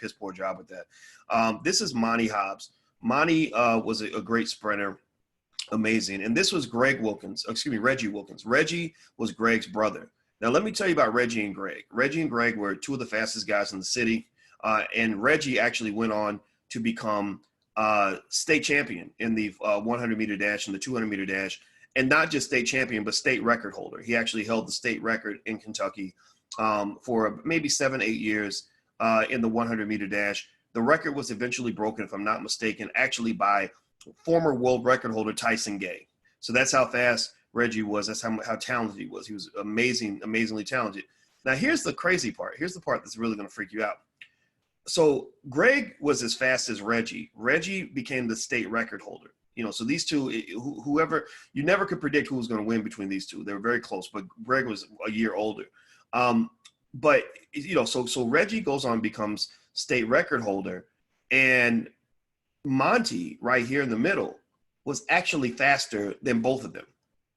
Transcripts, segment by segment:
piss poor job with that. This is Monty Hobbs. Monty was a great sprinter, amazing. And this was Reggie Wilkins. Reggie was Greg's brother. Now, let me tell you about Reggie and Greg. Reggie and Greg were two of the fastest guys in the city. And Reggie actually went on to become state champion in the 100-meter dash and the 200-meter dash. And not just state champion, but state record holder. He actually held the state record in Kentucky for maybe 7-8 years in the 100-meter dash. The record was eventually broken, if I'm not mistaken, actually by former world record holder Tyson Gay. So that's how fast Reggie was. That's how talented he was. He was amazingly talented. Now, here's the crazy part. Here's the part that's really going to freak you out. So Greg was as fast as Reggie. Reggie became the state record holder. So these two, whoever, you never could predict who was going to win between these two. They were very close, but Greg was a year older. But so Reggie goes on, becomes state record holder, and Monty right here in the middle was actually faster than both of them.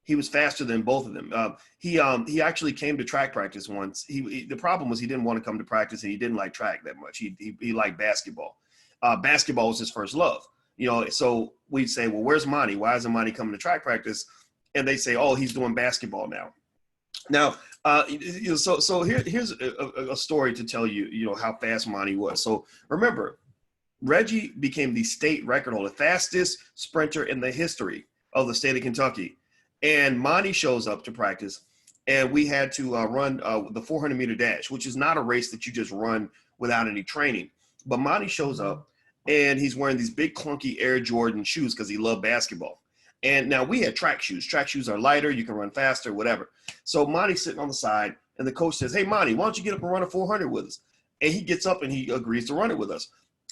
He was faster than both of them. He actually came to track practice once. The problem was he didn't want to come to practice, and he didn't like track that much. He liked basketball. Basketball was his first love. So we'd say, well, where's Monty? Why isn't Monty coming to track practice? And they say, oh, he's doing basketball now. Now, so here's a story to tell you, how fast Monty was. So remember, Reggie became the state record holder, fastest sprinter in the history of the state of Kentucky. And Monty shows up to practice, and we had to run the 400-meter dash, which is not a race that you just run without any training. But Monty shows up, and he's wearing these big clunky Air Jordan shoes because he loved basketball. And now we had track shoes. Track shoes are lighter. You can run faster, whatever. So Monty's sitting on the side, and the coach says, hey, Monty, why don't you get up and run a 400 with us? And he gets up, and he agrees to run it with us.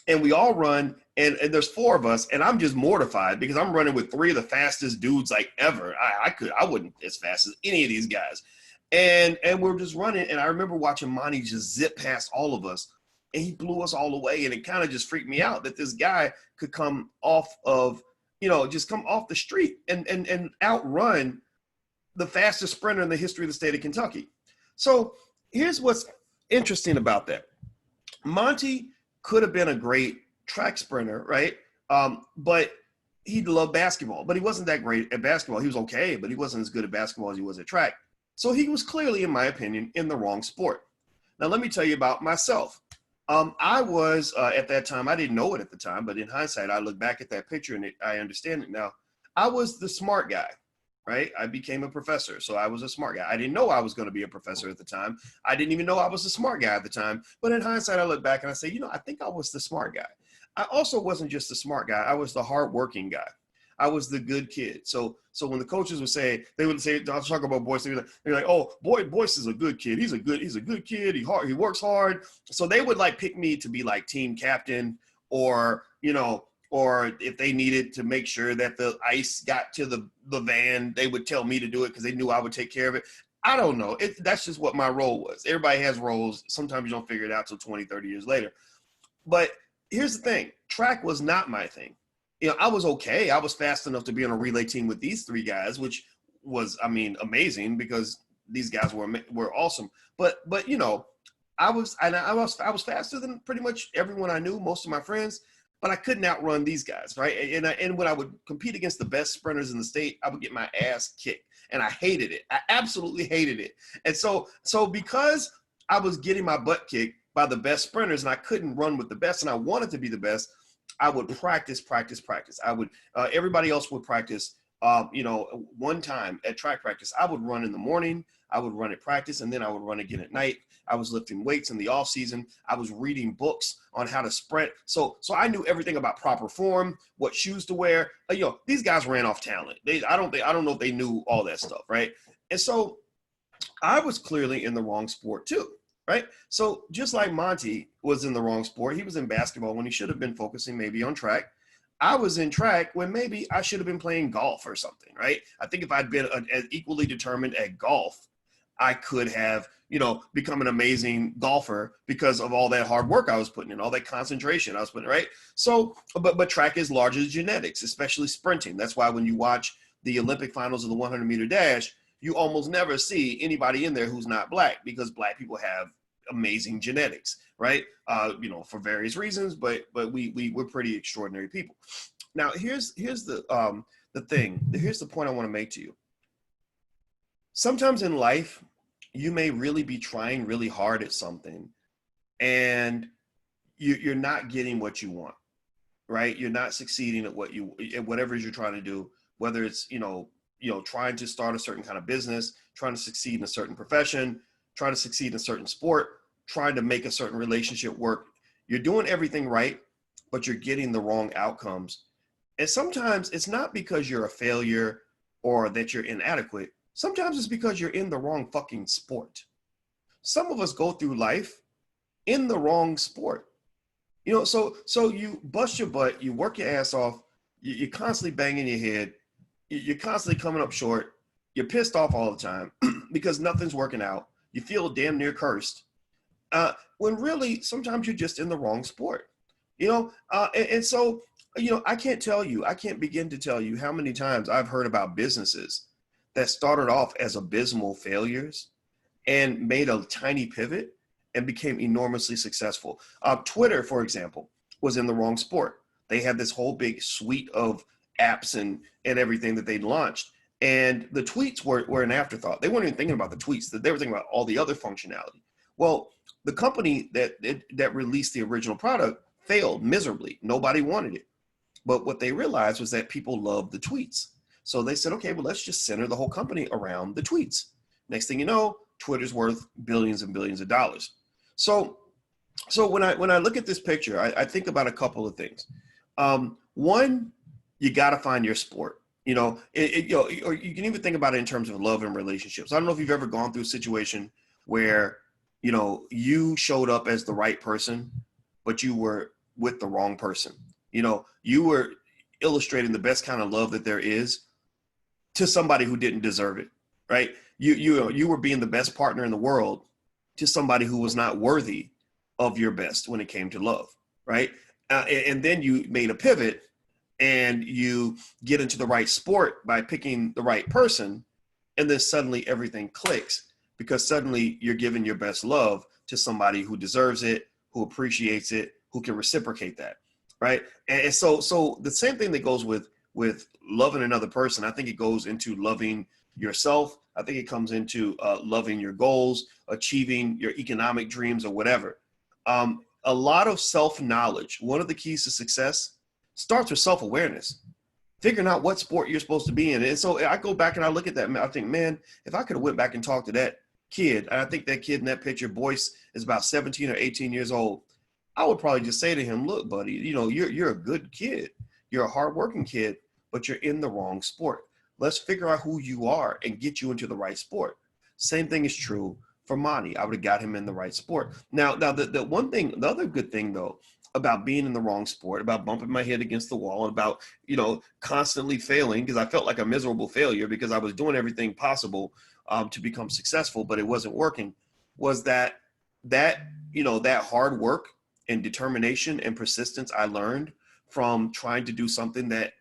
And we all run, and there's 4 of us, and I'm just mortified because I'm running with 3 of the fastest dudes like ever. I wouldn't as fast as any of these guys. And we're just running, and I remember watching Monty just zip past all of us, and he blew us all away, and it kind of just freaked me out that this guy could come off of, just come off the street and outrun the fastest sprinter in the history of the state of Kentucky. So here's what's interesting about that. Monty could have been a great track sprinter, right? But he loved basketball, but he wasn't that great at basketball. He was okay, but he wasn't as good at basketball as he was at track. So he was clearly, in my opinion, in the wrong sport. Now, let me tell you about myself. I was, at that time, I didn't know it at the time, but in hindsight, I look back at that picture and I understand it now. I was the smart guy, right? I became a professor, so I was a smart guy. I didn't know I was going to be a professor at the time. I didn't even know I was a smart guy at the time. But in hindsight, I look back and I say, I think I was the smart guy. I also wasn't just the smart guy. I was the hardworking guy. I was the good kid. So when the coaches would say, they would say, I'll talk about Boyce. They'd be like, oh, Boyce is a good kid. He's a good kid. He works hard. So they would pick me to be team captain, or if they needed to make sure that the ice got to the van, they would tell me to do it because they knew I would take care of it. I don't know. That's just what my role was. Everybody has roles. Sometimes you don't figure it out till 20, 30 years later. But here's the thing. Track was not my thing. I was okay. I was fast enough to be on a relay team with these 3 guys, which was, amazing because these guys were awesome. But I was faster than pretty much everyone I knew, most of my friends, but I couldn't outrun these guys, right? And when I would compete against the best sprinters in the state, I would get my ass kicked, and I hated it. I absolutely hated it. And so because I was getting my butt kicked by the best sprinters, and I couldn't run with the best, and I wanted to be the best, I would practice. I would, everybody else would practice, one time at track practice. I would run in the morning, I would run at practice, and then I would run again at night. I was lifting weights in the off season. I was reading books on how to sprint. So I knew everything about proper form, what shoes to wear. These guys ran off talent. I don't know if they knew all that stuff, right? And so I was clearly in the wrong sport too. Right. So just like Monty was in the wrong sport, he was in basketball when he should have been focusing maybe on track. I was in track when maybe I should have been playing golf or something. Right. I think if I'd been as equally determined at golf, I could have, become an amazing golfer because of all that hard work I was putting in, all that concentration I was putting in. Right. So but track is largely genetics, especially sprinting. That's why when you watch the Olympic finals of the 100-meter dash, you almost never see anybody in there who's not black, because black people have amazing genetics, right? For various reasons, but we're pretty extraordinary people. Now, here's the thing. Here's the point I want to make to you. Sometimes in life, you may really be trying really hard at something, and you're not getting what you want, right? You're not succeeding at whatever it is you're trying to do, whether it's, trying to start a certain kind of business, trying to succeed in a certain profession, trying to succeed in a certain sport, trying to make a certain relationship work. You're doing everything right, but you're getting the wrong outcomes. And sometimes it's not because you're a failure or that you're inadequate. Sometimes it's because you're in the wrong fucking sport. Some of us go through life in the wrong sport. So you bust your butt, you work your ass off, you're constantly banging your head, you're constantly coming up short, you're pissed off all the time because nothing's working out. You feel damn near cursed. When really, sometimes you're just in the wrong sport. So, I can't begin to tell you how many times I've heard about businesses that started off as abysmal failures and made a tiny pivot and became enormously successful. Twitter, for example, was in the wrong sport. They had this whole big suite of apps and everything that they launched. And the tweets were an afterthought. They weren't even thinking about the tweets. They were thinking about all the other functionality. Well, the company that released the original product failed miserably. Nobody wanted it. But what they realized was that people loved the tweets. So they said, okay, well, let's just center the whole company around the tweets. Next thing you know, Twitter's worth billions and billions of dollars. So when I look at this picture, I think about a couple of things. One, you got to find your sport. Or you can even think about it in terms of love and relationships. I don't know if you've ever gone through a situation where, you showed up as the right person, but you were with the wrong person. You were illustrating the best kind of love that there is to somebody who didn't deserve it, right? You were being the best partner in the world to somebody who was not worthy of your best when it came to love, right? And then you made a pivot and you get into the right sport by picking the right person, and then suddenly everything clicks because suddenly you're giving your best love to somebody who deserves it, who appreciates it, who can reciprocate that, right? And so the same thing that goes with loving another person, I think it goes into loving yourself. I think it comes into loving your goals, achieving your economic dreams or whatever. A lot of self-knowledge, one of the keys to success starts with self-awareness, figuring out what sport you're supposed to be in. And so I go back and I look at that, and I think, man, if I could have went back and talked to that kid, and I think that kid in that picture, Boyce, is about 17 or 18 years old, I would probably just say to him, look, buddy, you're a good kid. You're a hardworking kid, but you're in the wrong sport. Let's figure out who you are and get you into the right sport. Same thing is true for Monty. I would have got him in the right sport. Now the other good thing though, about being in the wrong sport, about bumping my head against the wall, and about, constantly failing, because I felt like a miserable failure because I was doing everything possible to become successful, but it wasn't working, was that hard work and determination and persistence I learned from trying to do something that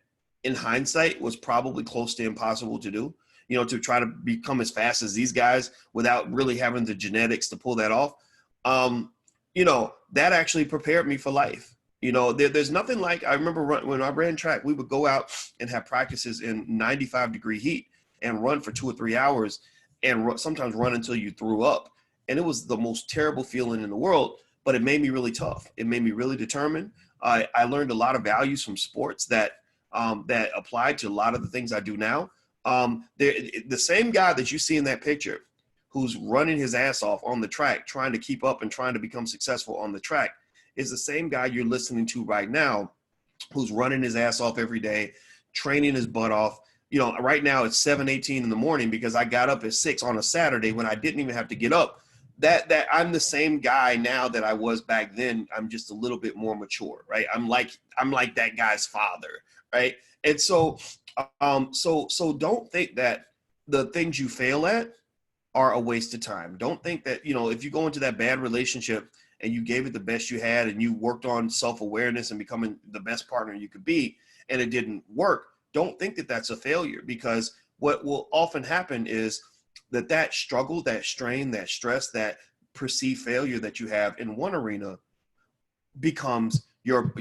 in hindsight was probably close to impossible to do, to try to become as fast as these guys without really having the genetics to pull that off. That actually prepared me for life. There's nothing like, I remember when I ran track, we would go out and have practices in 95-degree heat and run for 2 or 3 hours and sometimes run until you threw up. And it was the most terrible feeling in the world, but it made me really tough. It made me really determined. I learned a lot of values from sports that applied to a lot of the things I do now. The same guy that you see in that picture, who's running his ass off on the track, trying to keep up and trying to become successful on the track, is the same guy you're listening to right now, who's running his ass off every day, training his butt off. Right now it's 7:18 in the morning because I got up at 6 on a Saturday when I didn't even have to get up. That I'm the same guy now that I was back then. I'm just a little bit more mature, right? I'm like that guy's father, right? And so don't think that the things you fail at are a waste of time. Don't think that, if you go into that bad relationship and you gave it the best you had and you worked on self-awareness and becoming the best partner you could be and it didn't work, don't think that that's a failure, because what will often happen is that struggle, that strain, that stress, that perceived failure that you have in one arena becomes your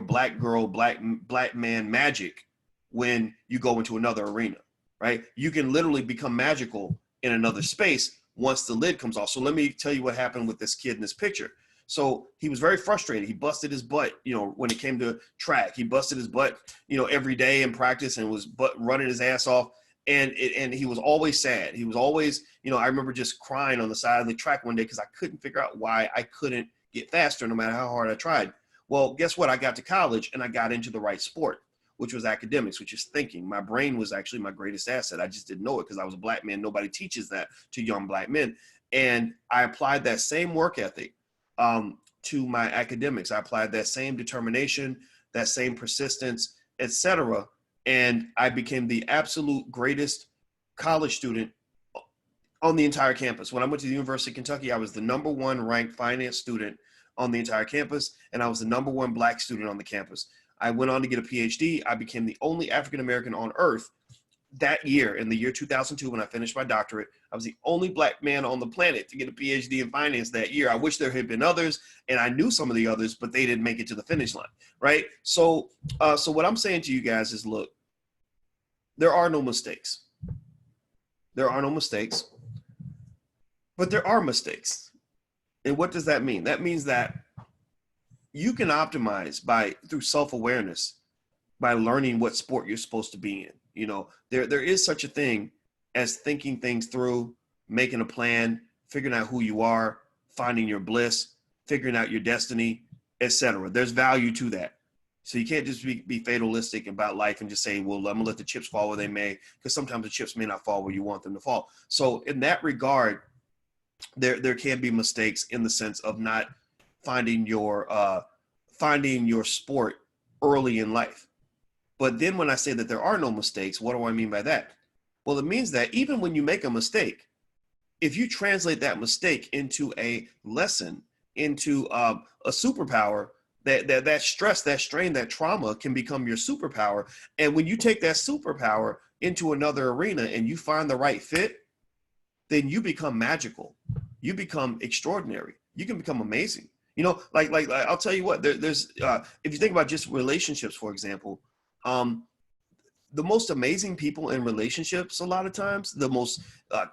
black girl, black man magic when you go into another arena, right? You can literally become magical in another space once the lid comes off. So let me tell you what happened with this kid in this picture. So he was very frustrated. He busted his butt, when it came to track. He busted his butt, every day in practice and was running his ass off. And he was always sad. He was always, I remember just crying on the side of the track one day because I couldn't figure out why I couldn't get faster no matter how hard I tried. Well, guess what? I got to college and I got into the right sport, which was academics, which is thinking. My brain was actually my greatest asset. I just didn't know it because I was a black man. Nobody teaches that to young black men. And I applied that same work ethic to my academics. I applied that same determination, that same persistence, etc. And I became the absolute greatest college student on the entire campus. When I went to the University of Kentucky, I was the #1 ranked finance student on the entire campus, and I was the #1 black student on the campus. I went on to get a PhD. I became the only African-American on earth that year, in the year 2002, when I finished my doctorate. I was the only black man on the planet to get a PhD in finance that year. I wish there had been others, and I knew some of the others, but they didn't make it to the finish line, right? So what I'm saying to you guys is, look, there are no mistakes. There are no mistakes, but there are mistakes. And what does that mean? That means that you can optimize through self-awareness by learning what sport you're supposed to be in. There is such a thing as thinking things through, making a plan, figuring out who you are, finding your bliss, figuring out your destiny, etc. There's value to that. So you can't just be fatalistic about life and just say, well, I'm gonna let the chips fall where they may, because sometimes the chips may not fall where you want them to fall. So in that regard, there can be mistakes in the sense of not finding your sport early in life. But then when I say that there are no mistakes, what do I mean by that? Well, it means that even when you make a mistake, if you translate that mistake into a lesson, into a superpower, that stress, that strain, that trauma can become your superpower. And when you take that superpower into another arena and you find the right fit, then you become magical. You become extraordinary. You can become amazing. Like I'll tell you what, there's if you think about just relationships, for example, the most amazing people in relationships, a lot of times, the most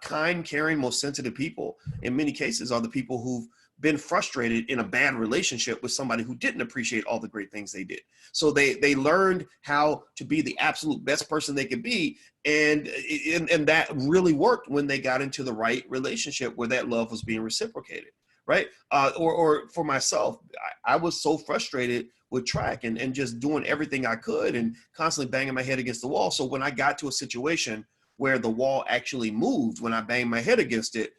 kind, caring, most sensitive people in many cases are the people who've been frustrated in a bad relationship with somebody who didn't appreciate all the great things they did. So they learned how to be the absolute best person they could be. And that really worked when they got into the right relationship where that love was being reciprocated. Right. Or for myself, I was so frustrated with track and just doing everything I could and constantly banging my head against the wall. So when I got to a situation where the wall actually moved, when I banged my head against it,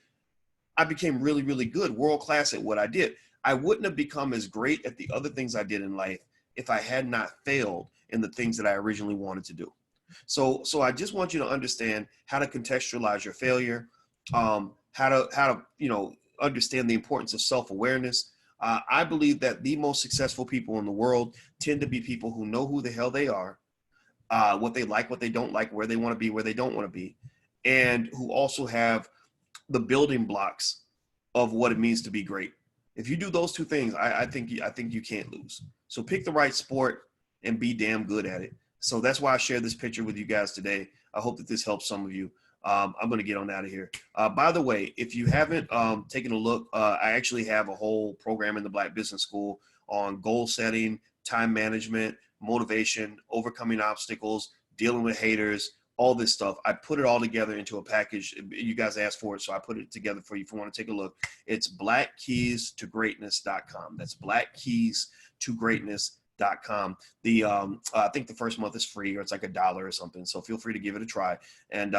I became really, really good, world class at what I did. I wouldn't have become as great at the other things I did in life if I had not failed in the things that I originally wanted to do. So I just want you to understand how to contextualize your failure, how to understand the importance of self-awareness. I believe that the most successful people in the world tend to be people who know who the hell they are, what they like, what they don't like, where they want to be, where they don't want to be, and who also have the building blocks of what it means to be great. If you do those two things, I think you can't lose. So pick the right sport and be damn good at it. So that's why I shared this picture with you guys today. I hope that this helps some of you. I'm going to get on out of here. By the way, if you haven't taken a look, I actually have a whole program in the Black Business School on goal setting, time management, motivation, overcoming obstacles, dealing with haters, all this stuff. I put it all together into a package. You guys asked for it, so I put it together for you if you want to take a look. It's blackkeystogreatness.com. That's blackkeystogreatness.com. I think the first month is free, or it's like $1 or something. So feel free to give it a try, and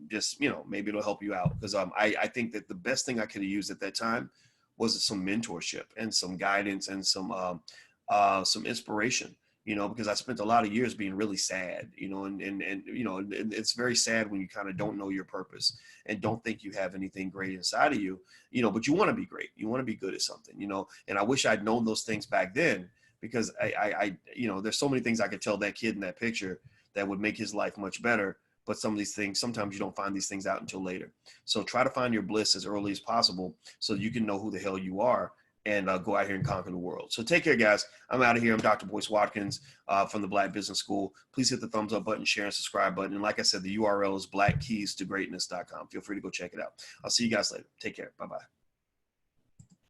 just maybe it'll help you out, because I think that the best thing I could have used at that time was some mentorship and some guidance and some inspiration. Because I spent a lot of years being really sad, and it's very sad when you kind of don't know your purpose and don't think you have anything great inside of you, but you want to be great. You want to be good at something, and I wish I'd known those things back then, because I there's so many things I could tell that kid in that picture that would make his life much better. but some of these things, sometimes you don't find these things out until later. So try to find your bliss as early as possible so you can know who the hell you are and go out here and conquer the world. So take care, guys. I'm out of here. I'm Dr. Boyce Watkins from the Black Business School. Please hit the thumbs up button, share, and subscribe button. And like I said, the URL is blackkeystogreatness.com. Feel free to go check it out. I'll see you guys later. Take care. Bye-bye.